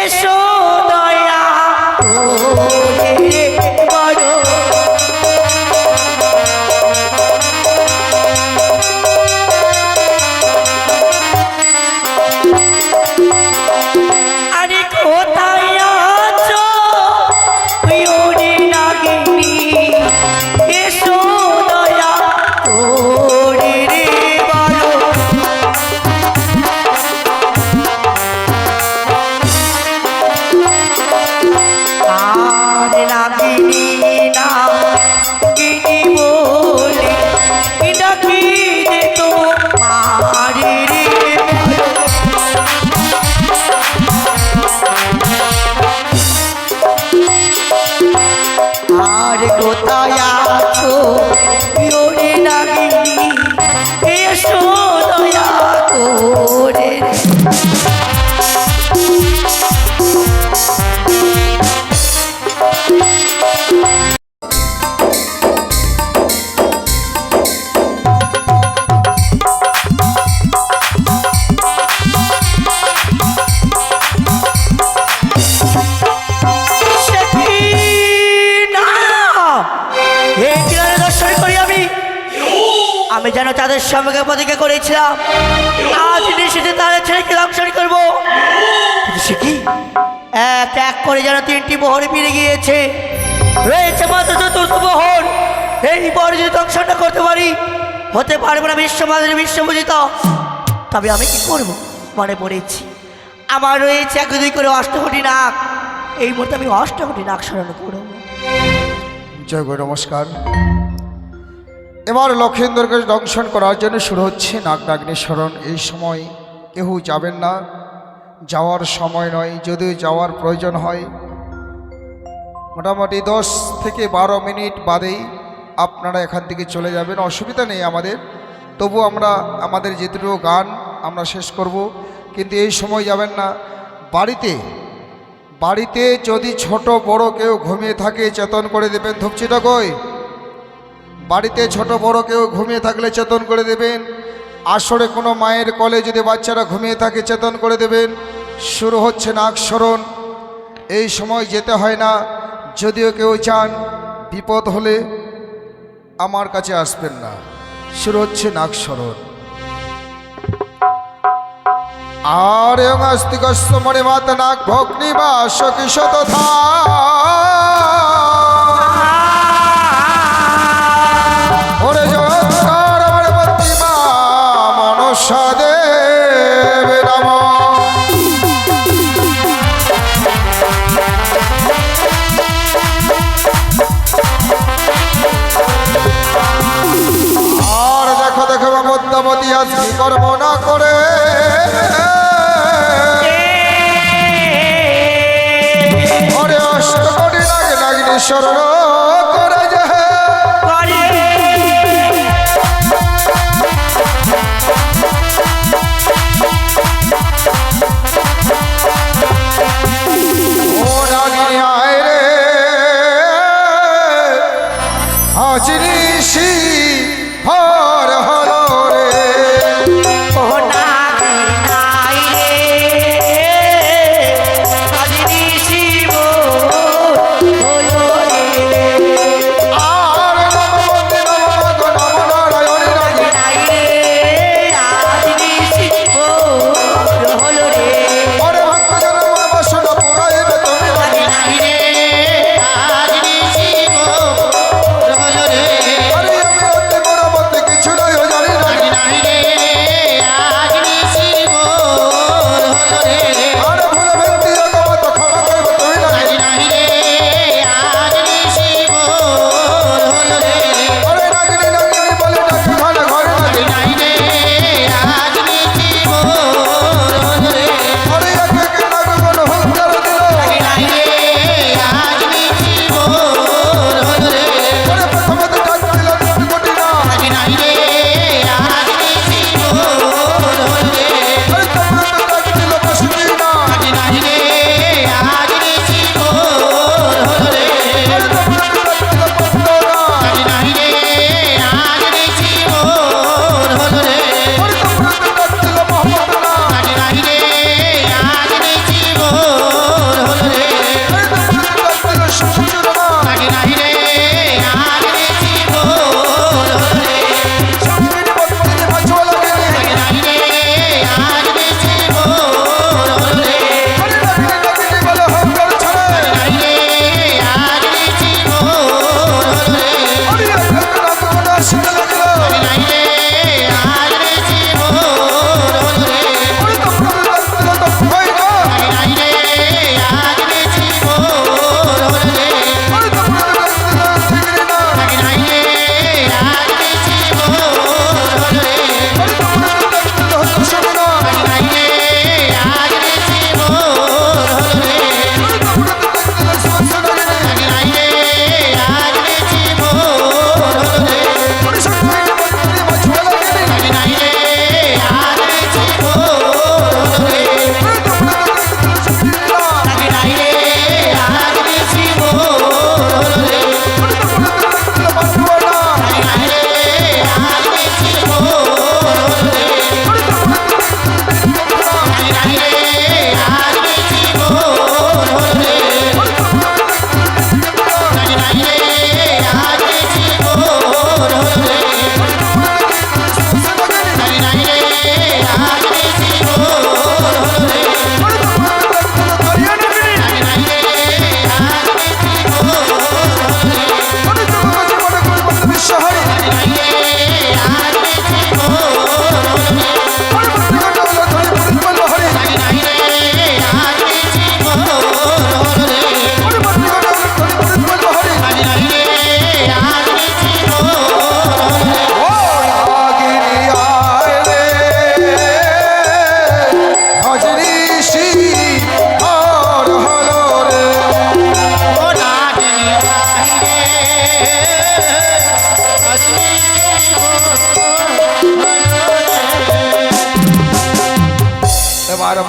এসো দয়া করে বড় আরে কোথায় আছো ওরে নাগিনী এসো দয়া করে রে বড় আর নাগিনী না গিনি বলে ডাকি দে তো মারি রে আর কোথায় আছো ওরে নাগিনী এসো দয়া করে আমি যেন তাদের সঙ্গে প্রতিজ্ঞা করেছিলাম আজ নিশ্চিত তাদের ছেলেকে দংশন করবো সে কি এক এক করে যেন তিনটি মোহর ফিরে গিয়েছে রয়েছে মাত্র চতুর্থ মোহর এই মোহর যদি দংশনটা করতে পারি হতে পারবো না বিশ্বমাদের বিশ্বপূজিত তবে আমি কি করব মনে পড়েছি আমার রয়েছে এক দুই করে অষ্টকোটি নাক এই মুহূর্তে আমি অষ্টকোটি নাক স্মরণ করব জয় গুরু নমস্কার। এবার লক্ষেন্দ্রকে দংশন করার জন্য শুরু হচ্ছে নাগনাগ্নি স্মরণ। এই সময় কেউ যাবেন না, যাওয়ার সময় নয়। যদিও যাওয়ার প্রয়োজন হয় মোটামুটি 10 থেকে 12 মিনিট বাদেই আপনারা এখান থেকে চলে যাবেন, অসুবিধা নেই আমাদের। তবু আমরা আমাদের যেটুকু গান আমরা শেষ করব, কিন্তু এই সময় যাবেন না। বাড়িতে যদি ছোট বড় কেউ ঘুমিয়ে থাকে চেতন করে দেবেন। ধূপচিটা কই? বাড়িতে ছোট বড় কেউ ঘুমিয়ে থাকলে চেতন করে দেবেন। আসরে কোনো মায়ের কোলে যদি বাচ্চারা ঘুমিয়ে থাকে চেতন করে দেবেন। শুরু হচ্ছে নাগস্মরণ। এই সময় যেতে হয় না, যদিও কেউ চান বিপদ হলে আমার কাছে আসবেন না। শুরু হচ্ছে নাগস্মরণ। আরে অস্তিকস্য মনে মাতা নাগ ভগ্নি বা সকিশত থা ওরে জগৎকার আমার প্রতিমা মনসা দেব নম। আর দেখো দেখো মধ্যমতি আজ কি কর্ম না করে ওরে অষ্টকোটি নাগ নাগিনী স্মরণ করে যে ও নাগিনী আয় রে আজ নিশি ভর হলো রে ও নাগিনাই রে আজ নিশি ভোর হলো রে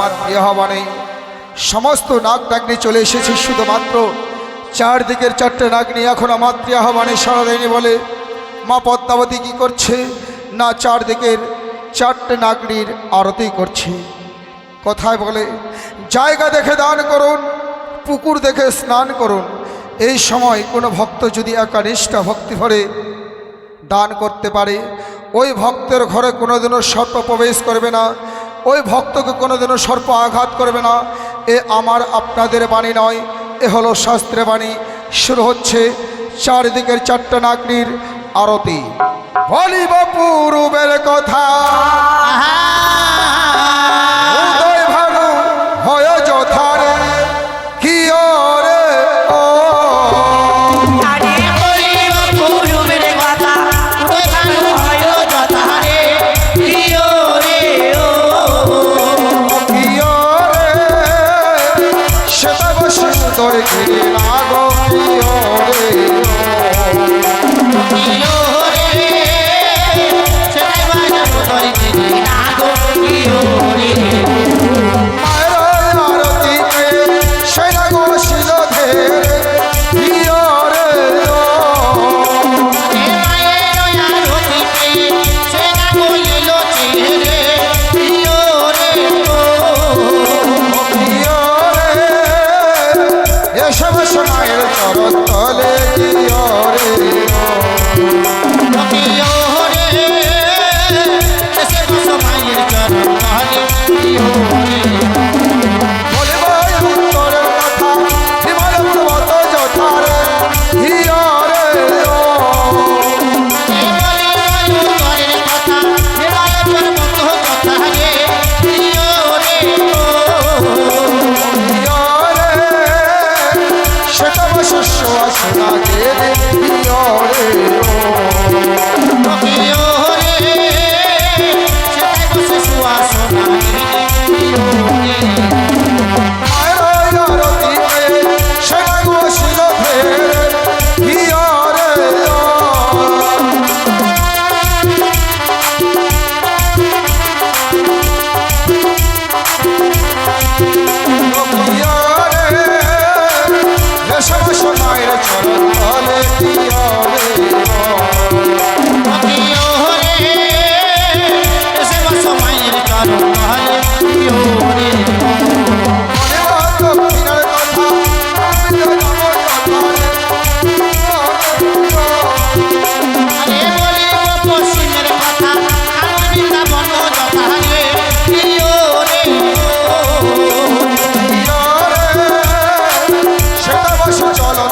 মাতৃহবানে সমস্ত নাগ নাগনি চলে এসেছে, শুধুমাত্র চারদিকের চারটে নাগনি এখনো মাতৃহবানে সাড়া দেয়নি বলে মা পদ্মাবতী কি করছে না চারদিকের চারটে নাগনির আরতি করছে। কথায় বলে জায়গা দেখে দান করুন, পুকুর দেখে স্নান করুন। এই সময় কোনো ভক্ত যদি একানিষ্ঠা ভক্তি ভরে দান করতে পারে, ওই ভক্তের ঘরে কোনোদিনও সর্প প্রবেশ করবে না, ওই ভক্তকে কোনোদিনও সর্প আঘাত করবে না। এ আমার আপনাদের বাণী নয়, এ হলো শাস্ত্রের বাণী। শুরু হচ্ছে চারিদিকের চারটা নাগনির আরতি। বলিব পূর্বের কথা উদয় ভানু হয় যথারে কি রে ও আরে বলিব পূর্বের কথা উদয় ভানু হয় যথারে প্রিয় রে ও প্রিয় রে সেটা বসে তোর ঘিরে লাগো প্রিয় রে প্রিয় রে সেটাই বাজা তোর দিদি নাগো প্রিয় রে মায়ের আরতিতে সেনা গোশিল ধেরে প্রিয় রে ও মায়ের আরতিতে সেনা বলিল চেহারে প্রিয় রে ও প্রিয় রে এসব সময়ের চরণ তলে প্রিয় রে প্রিয় রে এসে বসো মায়ের চরণ তলে প্রিয় রে বলিব উত্তরের কথা হিমাল পর্বত যথারে প্রিয় রে ও প্রিয় রে সেটা শিষ্য আসনা গে প্রিয় রে ও মায়ের আরতিতে সেনা গোশিল ধেরে প্রিয় রে ও প্রিয় রে এসব সময়ের চরণ তলে প্রিয় রে দক্ষিণের কথা সেটা বসে চলন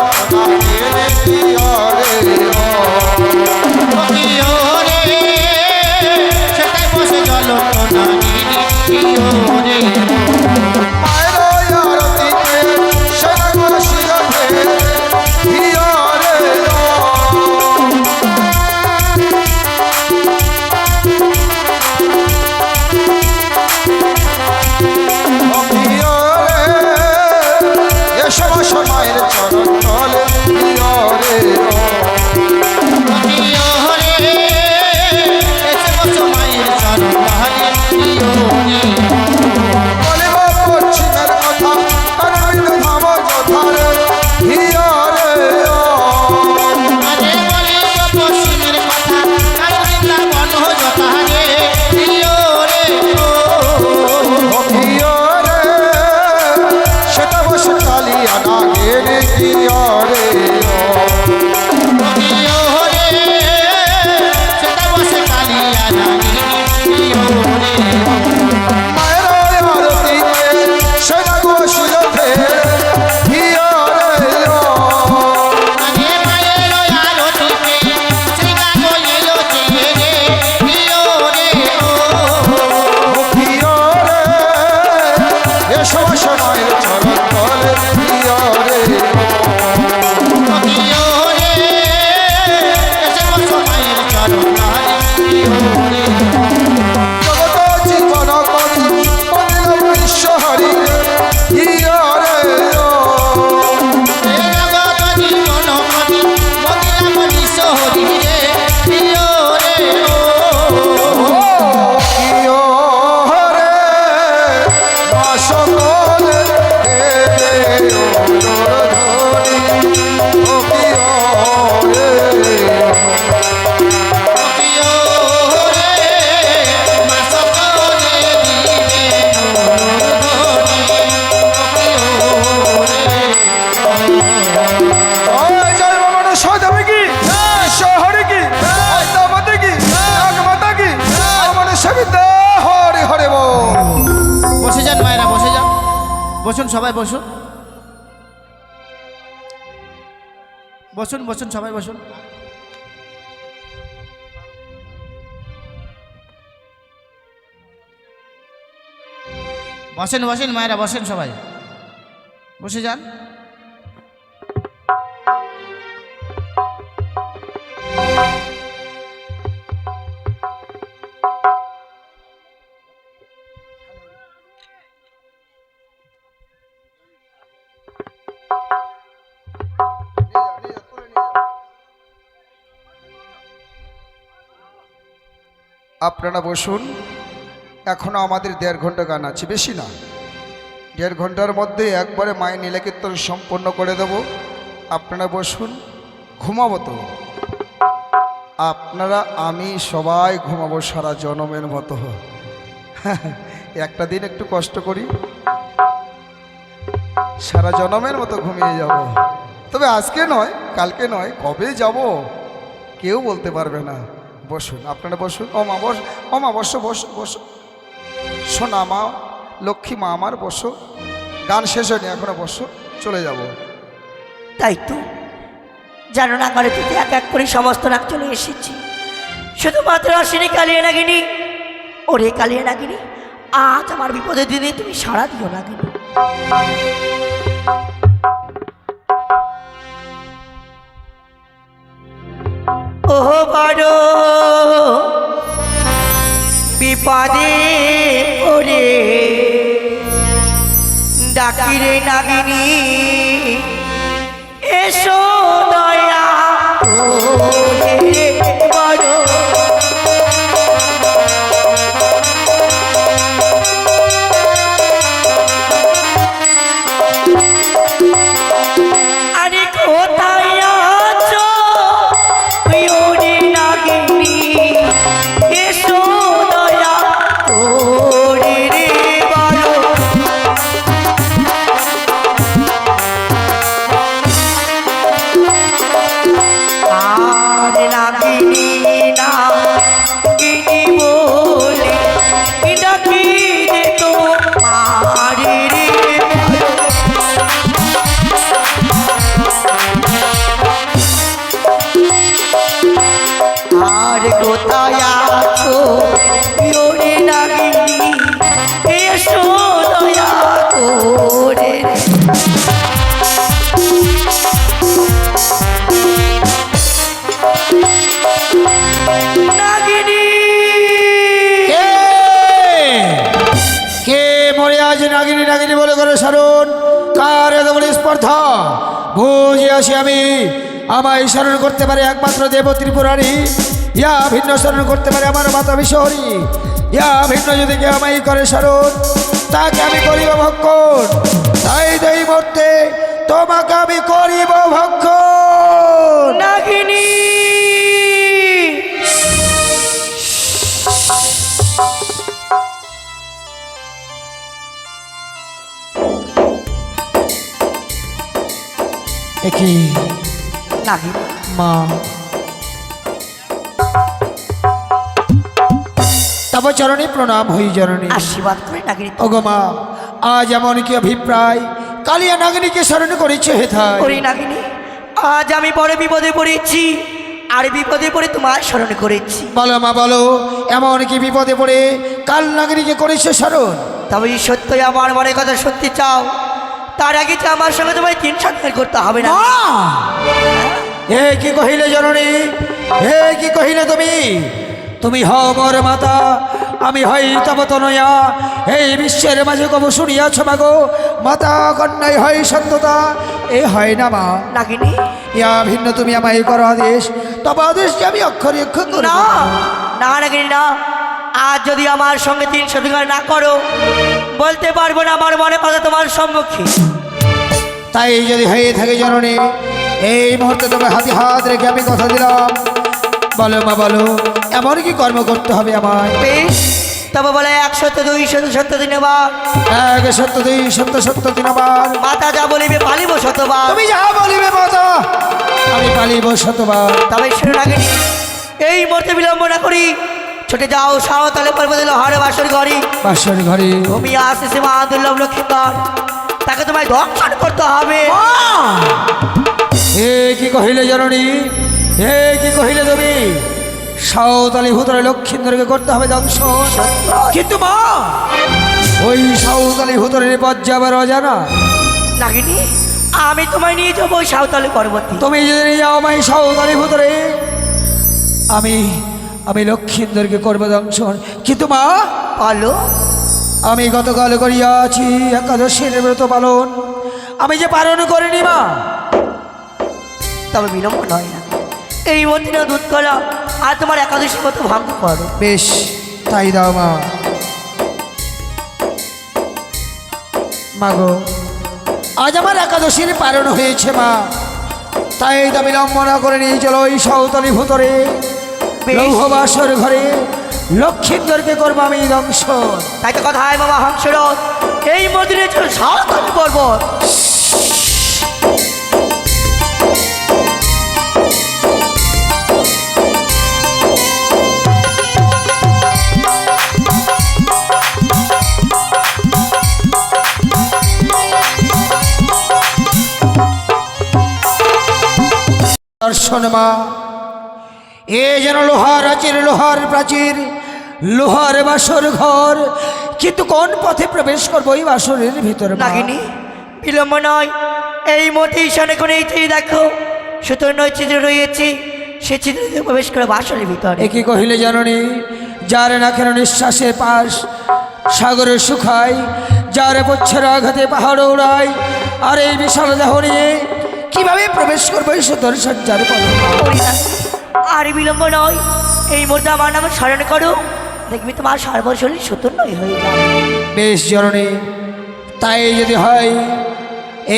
প্রিয় রে মায়ের আরতিতে সেনা গোশিল ধেরে প্রিয় রে প্রিয় রে এসব সময়ের চরণ তলে প্রিয় রে বলিব পশ্চিমের কথা কারণ ধাম যথারে প্রিয় রে প্রিয় রে সেটা বসে কালিয়া না গেলে প্রিয় রে মায়ের আরতিতে সেনা গোশিল ধেরে প্রিয় রে প্রিয় রে এসব সময়ের চরণ তলে প্রিয় রে বসুন সবাই বসুন, বসুন বসুন সবাই বসুন। বসেন বসেন মায়েরা, বসেন সবাই, বসে যান। আপনারা বসুন। এখনো আমাদের 1.5 ঘন্টা গান আছে, বেশি না। 1.5 ঘন্টার মধ্যে একবারে মায়ের নীলাকীর্তন সম্পন্ন করে দেব। আপনারা বসুন, ঘুমাবো তো আপনারা, আমি সবাই ঘুমাবো সারা জনমের মতো। একটা দিন একটু কষ্ট করি, সারা জনমের মতো ঘুমিয়ে যাব। তবে আজকে নয়, কালকে নয়, কবে যাব কেউ বলতে পারবে না। বসুন, আপনারা বসুন। ও মা বস, ও মা বসো বসো বসো, সোনা মা, লক্ষ্মী মা আমার, বসো। গান শেষ হয়নি এখনো, বসো, চলে যাব। তাই তো জানো না, ঘরে থেকে এক এক করে সমস্ত নাক চলে এসেছি। শুধুমাত্র আসেনি কালিয়ে নাগিনি। ওরে কালিয়ে নাগিনি, আজ আমার বিপদের দিনে তুমি সাড়া দিও নাগিনি। ওহ বড় বিপদে ওরে ডাকিরে নাগিনী, এসো দয়া করে বড়। আরে কোথায় আছো ওরে নাগিনী, এসো দয়া করে রে বড়। আর নাগিনী নাগিনী বলে ডাকি দে তোমার রে আর কোথায় আছো ওরে নাগিনী, এসো দয়া করে রে। নাগিনী কে কে মরে আজ নাগিনী নাগিনী বলে করে স্মরণ? কার এত বড় স্পর্ধা? বুঝে আসি আমি, আমায় স্মরণ করতে পারে একমাত্র দেব ত্রিপুরারি। ইয়া ভিন্ন স্মরণ করতে পারে আমার মাতা বিশ্বহরি। ইয়া ভিন্ন যদি কেউ আমায় করে স্মরণ, তাকে আমি করিব ভক্ষণ। তাই এই মুহূর্তে তোমাকে আমি করিব ভক্ষণ। নাগিনী একই নাগিনী মা, তব চরণে প্রণাম হই জননী। আশীর্বাদ করে নাগিনী। ওগো মা, আজ এমন কি অভিপ্রায় কালিয়া নাগিনীকে স্মরণ করেছে হেথায়? ওরে নাগিনী, আজ আমি বড় বিপদে পড়েছি, আর বিপদে পড়ে তোমার স্মরণ করেছি। বলো মা বলো, এমন কি বিপদে পড়ে কাল নাগিনীকে করেছে স্মরণ? তবে এই সত্যই আমার মনের কথা সত্যি চাও, তার আগে তো আমার সঙ্গে তোমায় 3 সন্তান করতে হবে না। মা! এ কি কহিলে জননী, এ কি কহিলে তুমি? তুমি হও মোর মাতা, আমি হই তব তনয়া। এই বিশ্বের মাঝে কব শুনিয়াছ মাগো, মাতা কন্যাই হয় সত্যতা, এ হয় না মা। নাগিনী ইয়া ভিন্ন তুমি আমায় করো আদেশ, তবে আদেশকে আমি অক্ষরে অক্ষর করব। না না নাগিনী না, আজ যদি আমার সঙ্গে 3 সন্তান না করো, বলতে পারবো না আমার মনে কথা তোমার সম্মুখে। তাই যদি হয়ে থাকে জননী, এই মুহূর্তে তোমার হাতে হাত রেখে আমি কথা দিলাম। বলো মা বলো, এমন কি কর্ম করতে হবে আমায়? বেশ, তবে বলে 100-200 দিনবার, 100-200 মাতা যা বলিবে পালিব শতবার। তুমি যা বলিবে মাতা, আমি পালিব শতবার। তবে শুনে নাগিনী, এই মুহূর্তে বিলম্ব না করি ছুটে যাও সাঁওতালে পর্বতে লোহার বাসর ঘরে। বাসর ঘরে ঘুমিয়ে আসতেছে মা দুর্লভ লক্ষ্মীবার। তাকে তোমায় দর্শন করতে হবে। এ কি কহিলে জননী, এ কি কহিলে তুমি? সাঁওতালি ভূতরে লক্ষিন্দরকে করতে হবে দংশন, কিন্তু মা ওই সাঁওতালি ভূতরের পথ যাবার অজানা। নাগিনী, আমি তোমায় নিয়ে যাবো ওই সাঁওতালি পর্বতে। তুমি যদি নিয়ে যাও আমায় সাঁওতালি ভূতরে, আমি আমি লক্ষিন্দরকে করবো দংশন, কিন্তু মা বলো। আমি গতকাল করিয়াছি একাদশীর ব্রত পালন, আমি যে পালন করিনি মা। তবে বিলম্ব নয় না, এই মন্দিরে দুধ করা আর তোমার একাদশী মতো ভঙ্গ করো। বেশ, তাই দাও মা। মাগো, আজ আমার একাদশীর পালন হয়েছে মা, তাই তা বিলম্ব না করে নিয়ে চলো ওই সাঁওতালি ভূতরে বেশ। লৌহবাসর ঘরে লক্ষিন্দরকে করবো আমি দংশন। তাই তো কথা হয় বাবা হংসরথ, এই মন্দিরে ছিল সাঁওতালি পর্বত। দর্শন মা, এ যেন লোহার আচির, লোহার প্রাচীর, লোহার বাসর ঘর, কিন্তু কোন পথে প্রবেশ করবো এই বাসরের ভিতরে? নাগিনী, বিলম্ব নয়, এই মধ্যে ঈশানে করে এই চিঠি দেখো, সুতোর নয় চিত্র রয়েছে, সে চিত্রতে প্রবেশ করে বাসরের ভিতরে। একে কহিলে জাননি, যার না কেন নিঃশ্বাসে পাশ সাগরে শুকায়, যার বছর আঘাতে পাহাড় উড়ায়, আর এই বিশাল দেহ নিয়ে কিভাবে প্রবেশ করবো এই সুতোর সজ্জার পথে? করি না, আর বিলম্ব নয়, এই মুহূর্তে আমার নামে স্মরণ করো, দেখবি তোমার সর্বশরীর সুতোর নয় হয়ে যাবে। বেশ জননী, তাই যদি হয়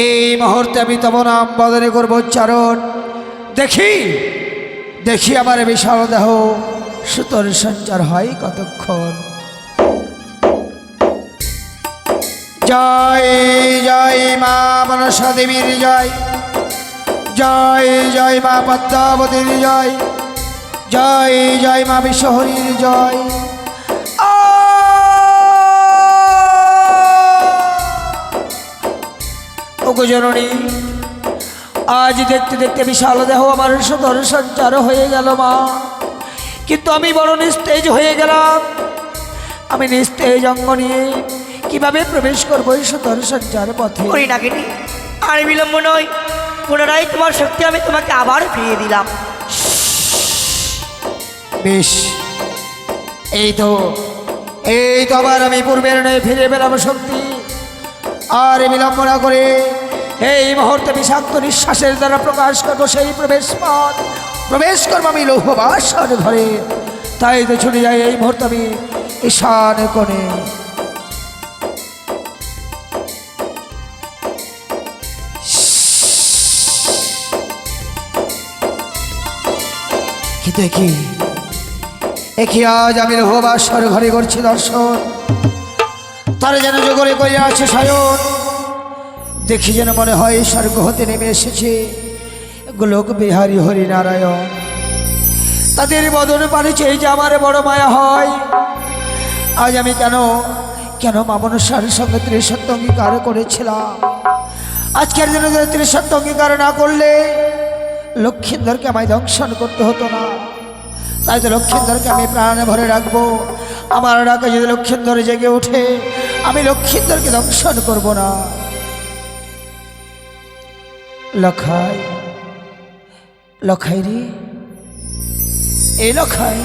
এই মুহূর্তে আমি তব নাম বদলে করবো উচ্চারণ। দেখি দেখি আমার বিশাল দেহ সুতোর সঞ্চার হয় কতক্ষণ। জয় জয় মা মনসা দেবীর জয়, জয় জয় মা পদ্মাবতীর জয়, জয় জয় মা বিশ্বহরীর জয়। ওগো জননী, আজ দেখতে দেখতে বিশাল দেহ আমার সুতোর সঞ্চার হয়ে গেল মা, কিন্তু আমি বড় নিস্তেজ হয়ে গেলাম। আমি নিস্তেজ অঙ্গ নিয়ে কিভাবে প্রবেশ করবো এই সুতোর সঞ্চার পথে? করি নাগিনী, আর বিলম্ব নয়, পুনরায় তোমার শক্তি আমি তোমাকে আবার ফিরিয়ে দিলাম। বেশ, এই তো আবার আমি পূর্বের নয় ফিরে পেলাম শক্তি। আর বিলম্ব না করে এই মুহূর্তে বিষাক্ত নিঃশ্বাসের দ্বারা প্রকাশ করবো সেই প্রবেশ পথ, প্রবেশ করবো আমি লৌহবাসর ঘরে। তাই তো ছুটে যাই এই মুহূর্তে আমি ঈশান কোণে। কি দেখি, একই আজ আমি লৌহবাসর ঘরে করছি দর্শন, তারা যেন জোগরে করে আছে সায়ন। দেখি যেন মনে হয় স্বর্গ হতে নেমে এসেছে গোলক বিহারী হরিনারায়ণ। তাদের বদন পানে চেয়ে যে আমার বড় মায়া হয়। আজ আমি কেন মা মনসার সঙ্গে ত্রিসত্য অঙ্গীকার করেছিলাম, আজকের দিনে যদি ত্রিসত্য অঙ্গীকার না করলে লক্ষিন্দরকে আমায় দংশন করতে হতো না। তাই তো লক্ষিন্দরকে আমি প্রাণে ভরে রাখবো। আমার ডাকে যদি লক্ষিন্দর জেগে ওঠে, আমি লক্ষিন্দরকে দংশন করব না। লখাই, লখাই রে, এই লখাই,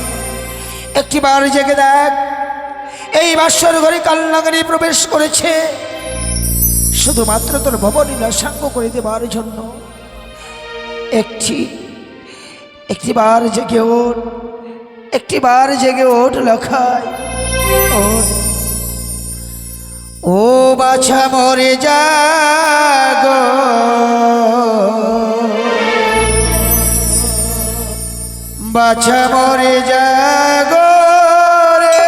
একটিবার জেগে দেখ, এই বাসর ঘরে কালনাগিনী প্রবেশ করেছে শুধুমাত্র তোর ভবনীলা সাঙ্গ করে দেবার জন্য। একটিবার জেগে ওঠ, একটিবার জেগে ওঠ লখাই, ওঠ। ও বাছা মরে জাগো, বাছা মরে জাগো রে,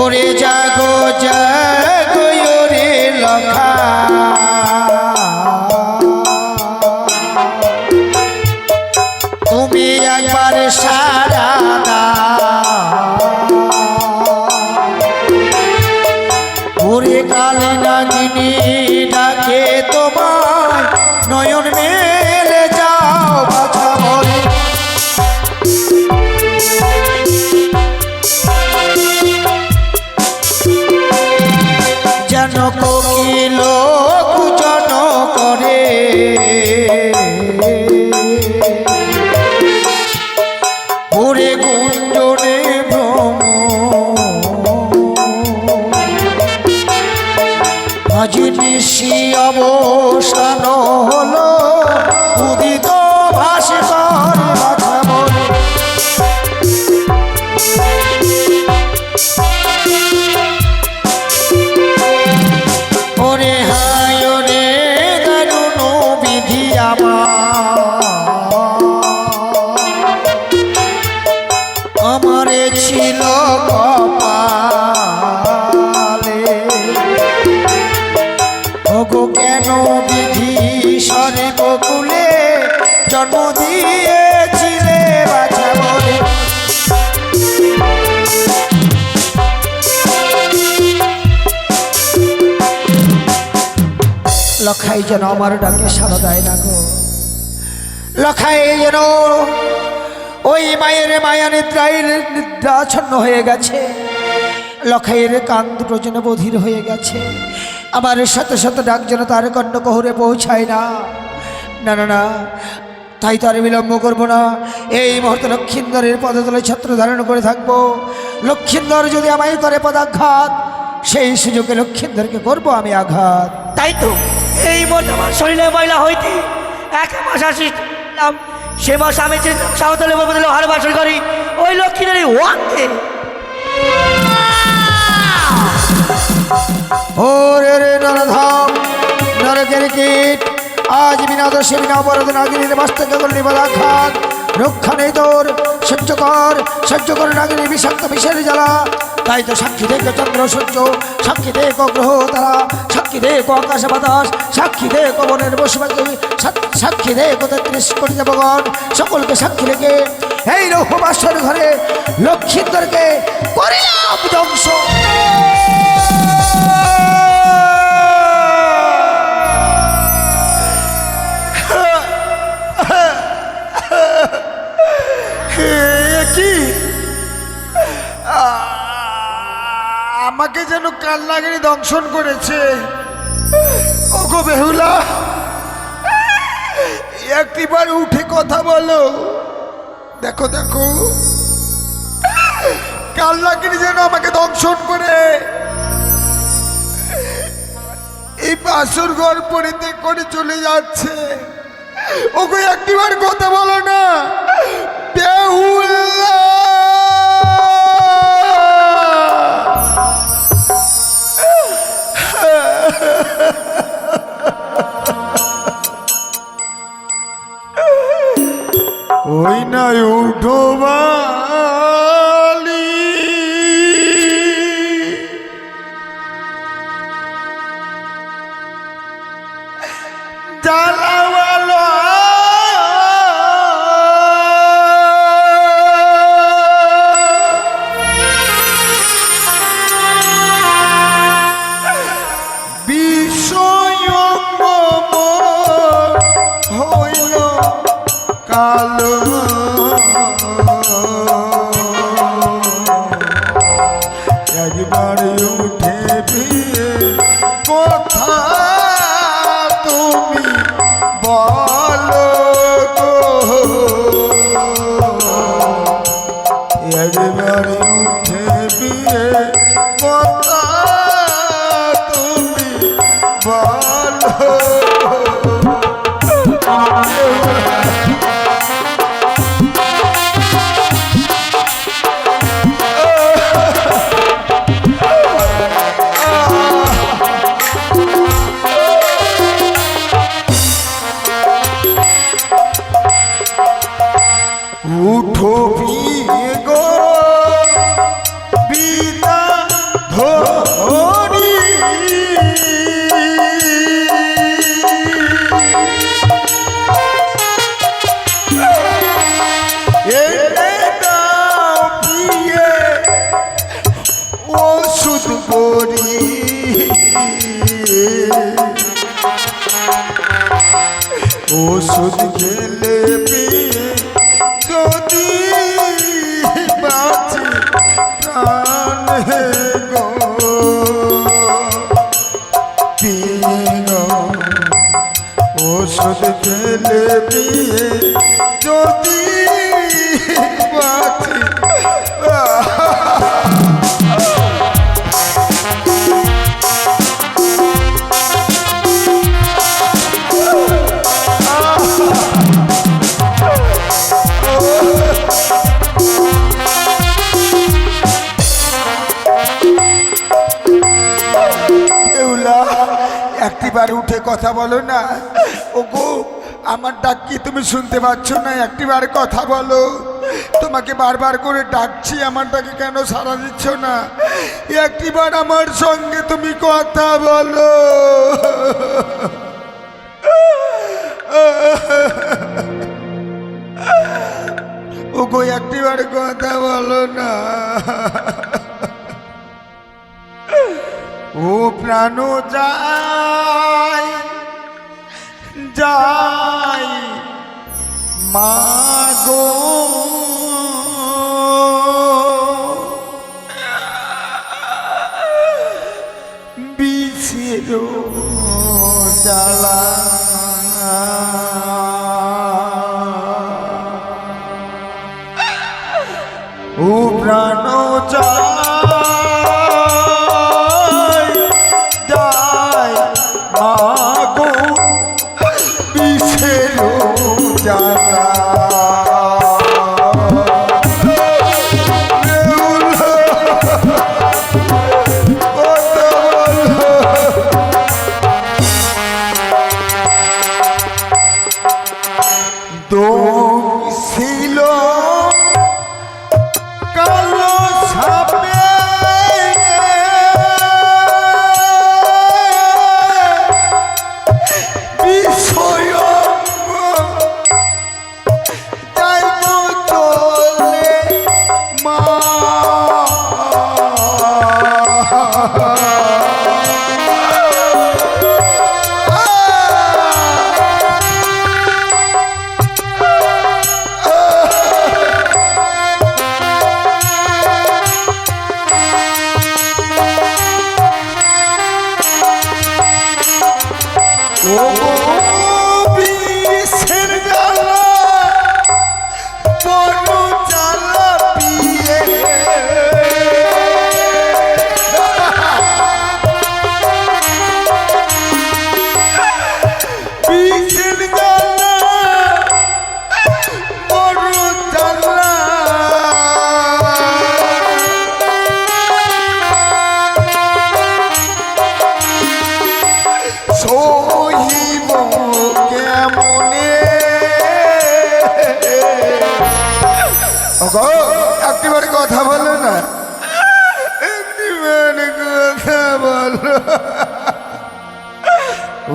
ওরে জাগো জাগো রে লখা, একবার সারা ওরে কালে নাগিনী ডাকে তোমায় নয়ন মেলে যাও বাছা বলে যেন কোকিল কুজন করে ওরে গুঞ্জনে ভ্রম আজ নিশি অবসান হলো উদিত ভাস্কর বাছা বলে ওরে হায় রে দারুণ বিধি আমারে ছিল কপালে ওগো কেন বিধি সরে বকুলে জন্ম দিয়েছিলে বাছা বলে লখাই যেন আমার ডাকে সাড়া দেয় না গো লখাই যেন ওই মায়ের মায়া নিদ্রাচ্ছন্ন হয়ে গেছে লখাইয়ের কান দুটো যেন বধির হয়ে গেছে আমার শত শত ডাক যেন তার কর্ণকহরে পৌঁছায় না না না না তাই তো আর বিলম্ব করবো না এই মুহূর্তে লক্ষিন্দরের পদতলে ছত্র ধারণ করে থাকবো লক্ষিন্দর যদি আমায় করে পদাঘাত সেই সুযোগে লক্ষিন্দরকে করবো আমি আঘাত তাই তো এই মতো আমার শরীরে ময়লা হইতে এক মাস আসিলাম সে মাস আমি সাঁওতালে বদলে হারবাসন করি ওই লক্ষ্মীদের ওয়াকে ও রে রে নরধাম নরকের কীট আজ বিনা দোষে বিনা অপরাধ নাগিনীর বাস্তকে করলি পদাঘাত রক্ষা নেই তোর সহ্য কর নাগিনী বিষাক্ত বিষের জ্বালা তাই তো সাক্ষী দেখো চন্দ্র সূর্য সাক্ষী দেখো গ্রহ তারা সাক্ষী দেখো আকাশ বাতাস সাক্ষী দেখো বনের পশু পাখি সাক্ষী দেখো ৩৩ কোটি দেবগণ সকলকে সাক্ষী রেখে এই রঘুবাসর ঘরে লক্ষিন্দরকে করিলাম ধ্বংস কি আমাকে যেন কাল নাগিনী দংশন করেছে ওগো বেহুলা একটিবার উঠে কথা বলো দেখো দেখো কাল নাগিনী যেন আমাকে দংশন করে এই বাসর ঘর পরিত্যাগ করে চলে যাচ্ছে ওগো একটিবার কথা বলো না বেহুলা ওই না উঠো বালি জ্বালাওয়ালো হইল কালো একবার উঠে বিয়ে কথা তুমি বলো গো একবার উঠে বিয়ে কথা তুমি বলো উঠো বিয়ে গো বিনা ধরি ওষুধ খেলে পেয়ে যদি বাঁচে প্রাণ হে গো পিয়ে গো ওষুধ খেলে পেয়ে যদি বাঁচে একটিবার উঠে কথা বলো না। ওগো আমার ডাক কি তুমি শুনতে পাচ্ছ না? একটিবার কথা বলো। তোমাকে বারবার করে ডাকছি, আমার ডাকে কেন সাড়া দিচ্ছ না? একটিবার আমার সঙ্গে তুমি কথা বলো। ওগো একটিবার কথা বলো না। ও প্রাণ যাই যাই মাগো বিষের জ্বালা ও প্রাণ মাগো বিষের জ্বালা ছিল কালো সাপে একটিবার কথা বলো না। একটিবার কথা বলো।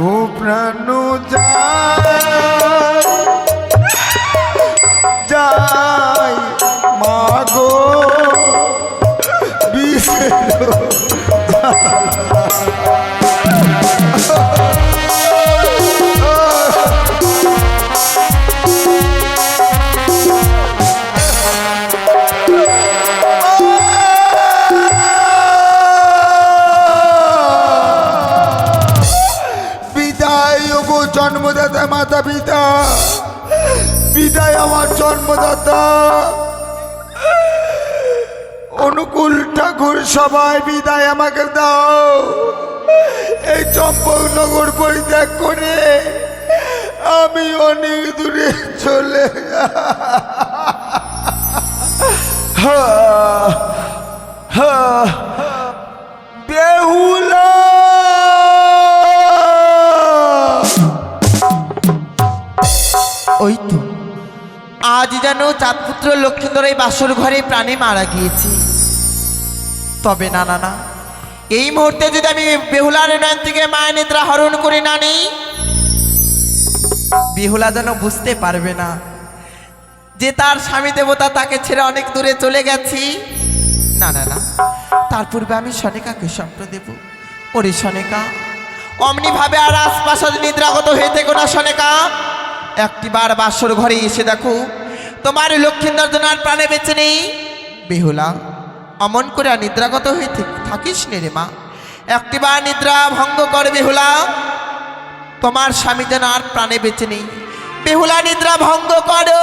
ও প্রাণ যাই মাগো বিষের জন্মদাতা মাতা পিতা, বিদায় আমার জন্মদাতা অনুকূল ঠাকুর, সবাই বিদায় আমাকে দাও। এই চম্পকনগর পরিত্যাগ করে আমি অনেক দূরে চলে বেহুলা। ওই তো আজ যেন চাঁদপুত্র লক্ষ্মীন্দর এই বাসর ঘরে প্রাণে মারা গিয়েছি। তবে না না না, এই মুহূর্তে যদি আমি বেহুলার নয়ন থেকে মায়ের নেত্রা হরণ করে না নিই, বেহুলা যেন বুঝতে পারবে না যে তার স্বামী দেবতা তাকে ছেড়ে অনেক দূরে চলে গেছি। না না না, তার পূর্বে আমি সনেকাকে স্বপ্ন দেব। ওরে সনেকা, অমনি ভাবে আর আশপাশ নিদ্রাগত হয়ে থেকো না সনেকা। একটিবার বাসর ঘরে এসে দেখো তোমার লক্ষ্মীন্দর যেন আর প্রাণে বেঁচে নেই। বেহুলা, অমন করে আর নিদ্রাগত হয়ে থাকিস নে রে মা, একটিবার নিদ্রা ভঙ্গ কর বেহুলা, তোমার স্বামী যেন আর প্রাণে বেঁচে নেই। বেহুলা নিদ্রা ভঙ্গ করো।